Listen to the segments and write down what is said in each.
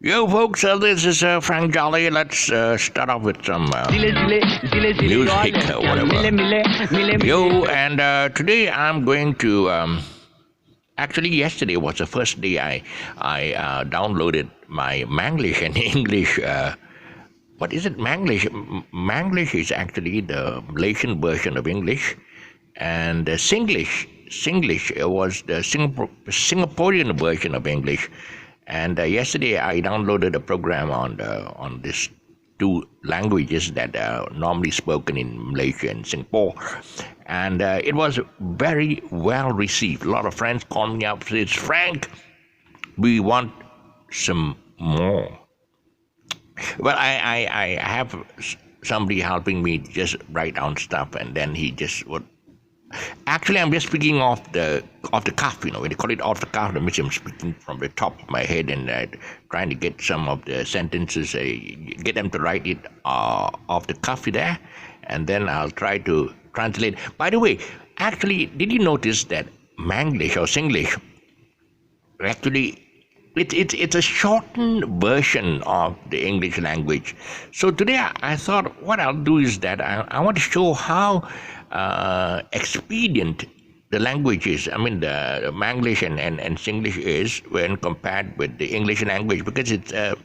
Yo, folks, this is Frank Jolly. Let's start off with some music or whatever. Yo, and today I'm going to. Actually, yesterday was the first day I downloaded my Manglish and English. What is it, Manglish? Manglish is actually the Malaysian version of English, and Singlish was the Singaporean version of English. And yesterday I downloaded a program on these two languages that are normally spoken in Malaysia and Singapore, and it was very well received. A lot of friends called me up and said, "Frank, we want some more." Well, I have somebody helping me just write down stuff, and then he just would. Actually, I'm just speaking off the cuff. When they call it off the cuff, that means I'm speaking from the top of my head and trying to get some of the sentences, get them to write it off the cuff there, and then I'll try to translate. By the way, actually, did you notice that Manglish or Singlish actually? It's a shortened version of the English language. So today I thought what I'll do is that I want to show how expedient the language is. I mean the Manglish and Singlish is when compared with the English language, because it's a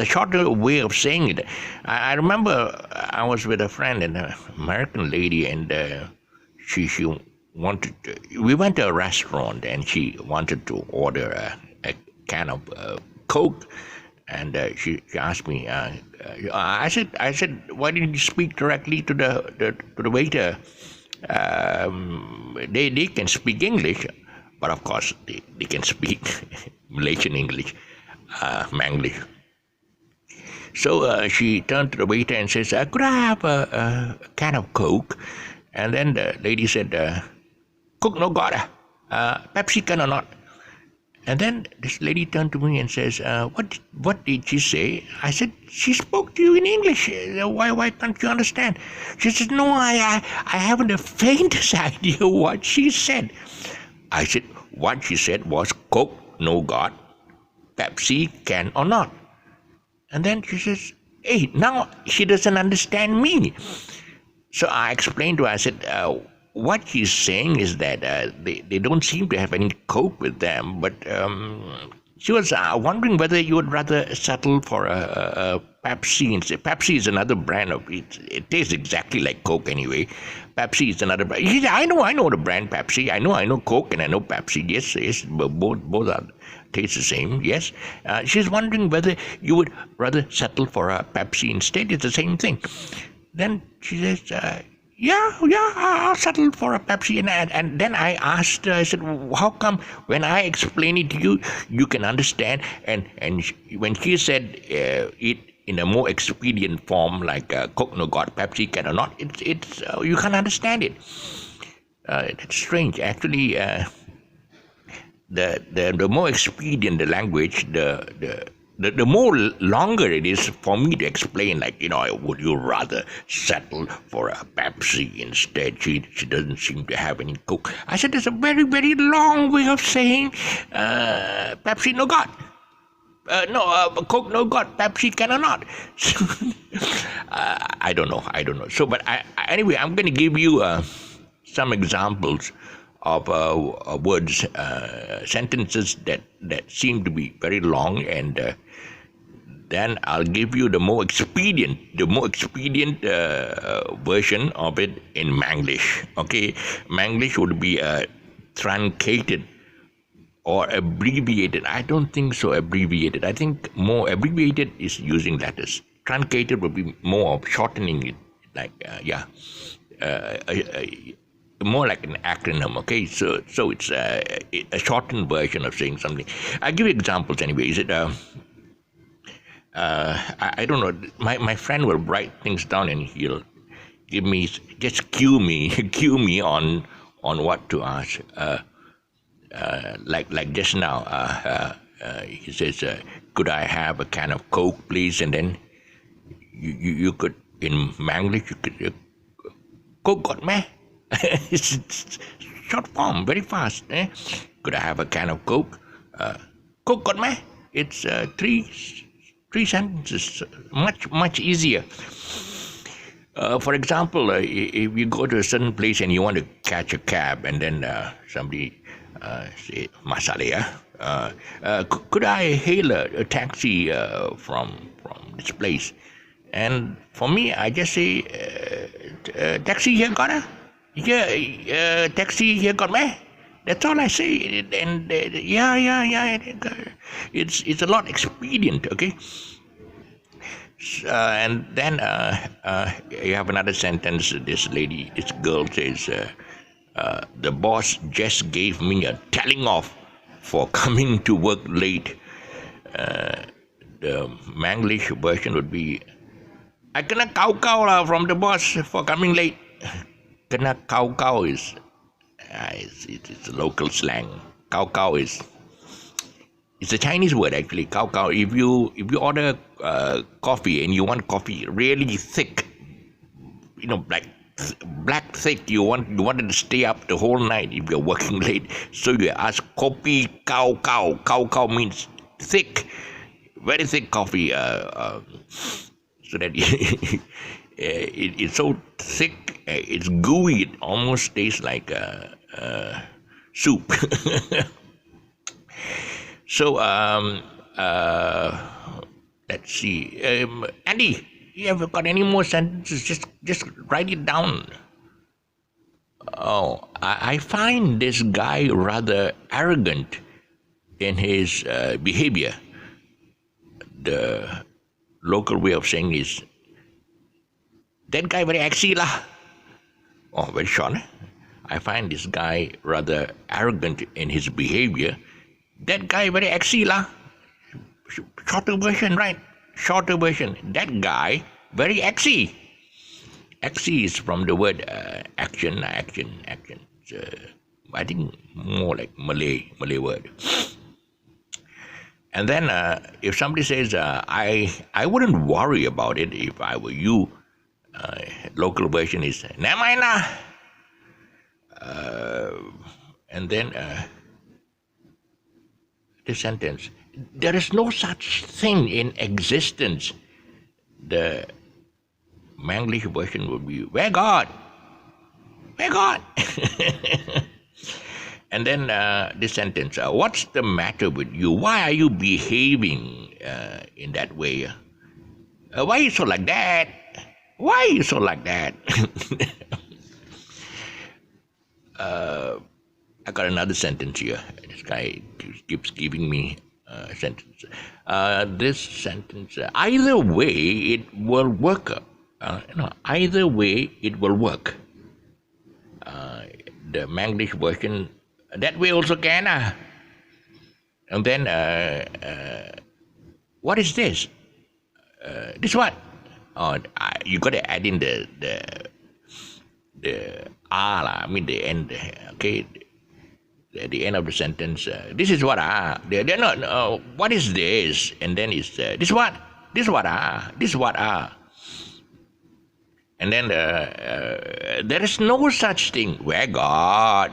shorter way of saying it. I remember I was with a friend, an American lady, and she wanted we went to a restaurant and she wanted to order a can of Coke, and she asked me. I said, why didn't you speak directly to the waiter? They can speak English, but of course they can speak Malaysian English, Manglish. So she turned to the waiter and says, "Could I have a can of Coke?" And then the lady said, "Coke no got Pepsi can or not?" And then this lady turned to me and says, "What did she say?" I said, "She spoke to you in English. Why can't you understand?" She said, "No, I haven't the faintest idea what she said." I said, "What she said was Coke no got, Pepsi can or not." And then she says, "Hey, now she doesn't understand me." So I explained to her. I said, what she's saying is that they don't seem to have any Coke with them, but she was wondering whether you would rather settle for a Pepsi. And Pepsi is another brand of it. It tastes exactly like Coke anyway. Pepsi is another brand. She said, I know the brand Pepsi. I know Coke and I know Pepsi. Yes, both are taste the same. Yes. She's wondering whether you would rather settle for a Pepsi instead. It's the same thing. Then she says, yeah, I'll settle for a Pepsi. And then I asked her, I said, how come when I explain it to you, you can understand? And when she said it in a more expedient form, like Coke no got, Pepsi can or not, it's you can't understand it. It's strange. Actually, the more expedient the language, the more longer it is for me to explain, like, would you rather settle for a Pepsi instead? She doesn't seem to have any Coke. I said, there's a very, very long way of saying Pepsi no got. Coke no got, Pepsi can or not. I don't know. So, but anyway, I'm going to give you some examples of words, sentences that seem to be very long, and then I'll give you the more expedient version of it in Manglish. Okay, Manglish would be truncated or abbreviated. I don't think so. Abbreviated. I think more abbreviated is using letters. Truncated would be more of shortening it, like more like an acronym. Okay, so it's a shortened version of saying something. I'll give you examples anyway. Is it I don't know. My friend will write things down and he'll give me, just cue me on what to ask. Like just now, he says, "Could I have a can of Coke, please?" And then you could, in Manglish, you could, "Coke got me." It's short form, very fast. Could I have a can of Coke? Coke got me? It's three sentences, much easier. For example, if you go to a certain place and you want to catch a cab, and then somebody say, "Masale, could I hail a taxi from this place?" And for me, I just say, "Taxi here, got a? Yeah, taxi here, got me." That's all I say, and yeah. It's a lot expedient, okay. And then you have another sentence. This girl says, "The boss just gave me a telling off for coming to work late." The Manglish version would be, "I kena kau lah from the boss for coming late." Kena kau is it's a local slang. Kau is it's a Chinese word actually. Kau. If you order coffee and you want coffee really thick, black thick, you wanted to stay up the whole night if you're working late. So you ask kopi kau. Kau means thick, very thick coffee. So that it's so thick, it's gooey. It almost tastes like soup. So let's see. Andy, you ever got any more sentences? Just write it down. Oh, I find this guy rather arrogant in his behavior. The local way of saying is, "That guy very axy lah." Oh, very short. I find this guy rather arrogant in his behavior. That guy very axy lah. Shorter version, right? Shorter version. That guy very axy. Axy is from the word action. I think more like Malay word. And then if somebody says, I wouldn't worry about it if I were you. Local version is, "Never mind lah." And then the sentence, "There is no such thing in existence." The Manglish version would be, "Where God? Where God?" And then this sentence, "What's the matter with you? Why are you behaving in that way? Why are you so like that? Why are you so like that?" I got another sentence here. This guy keeps giving me a sentence. This sentence, "Either way, it will work." Either way, it will work. The Manglish version, "That way also can." And then, what is this? This what? Oh, you got to add in the ah lah. I mean the end. Okay, at the end of the sentence. This is what They're not. What is this? And then it's this what? This what This what And then there is no such thing. Where God?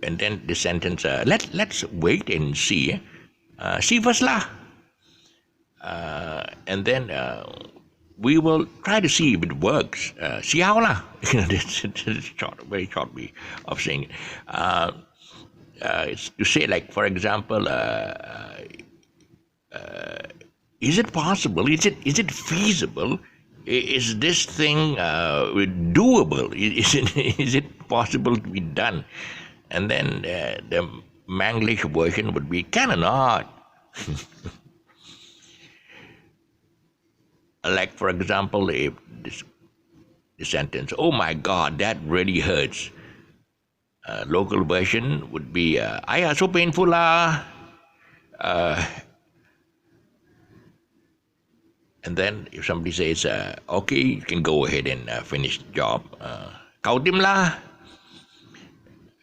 And then the sentence. Let's wait and see. See first lah. And then we will try to see if it works. See how lah. That's very short way of saying it. It's to say, like, for example, is it possible? Is it feasible? Is this thing doable? Is it possible to be done? And then the Manglish version would be, "Can or not?" Like, for example, if the sentence, "Oh my God, that really hurts." Local version would be, "Ay, so painful lah." And then if somebody says, "Okay, you can go ahead and finish the job," "Kau tim lah."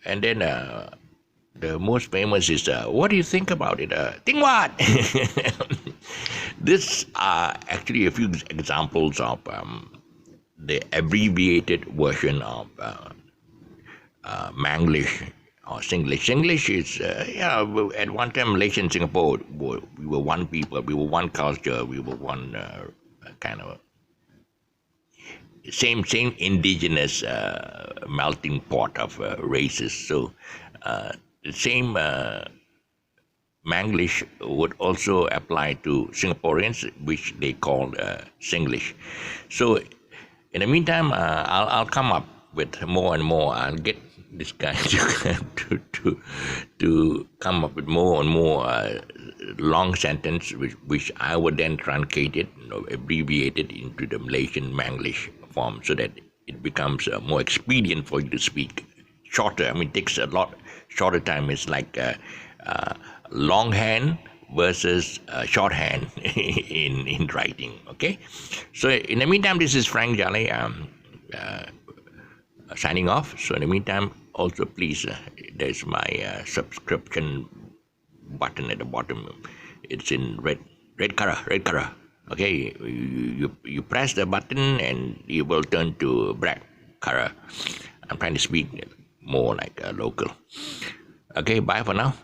And then the most famous is, "What do you think about it?" "Think what?" This are actually a few examples of the abbreviated version of Manglish. or Singlish. Singlish is, at one time, Malaysia and Singapore, we were one people, we were one culture, we were one kind of same indigenous melting pot of races. So the same Manglish would also apply to Singaporeans, which they call Singlish. So in the meantime, I'll come up with more and more. I'll get this guy to come up with more and more long sentence, which I would then truncate it, abbreviate it into the Malaysian Manglish form, so that it becomes more expedient for you to speak. Shorter. I mean, it takes a lot shorter time. It's like longhand versus shorthand in writing. Okay. So in the meantime, this is Frank Jolly. Signing off. So in the meantime, also please, there's my subscription button at the bottom. It's in red color. Okay, you press the button and it will turn to black color. I'm trying to speak more like a local. Okay, bye for now.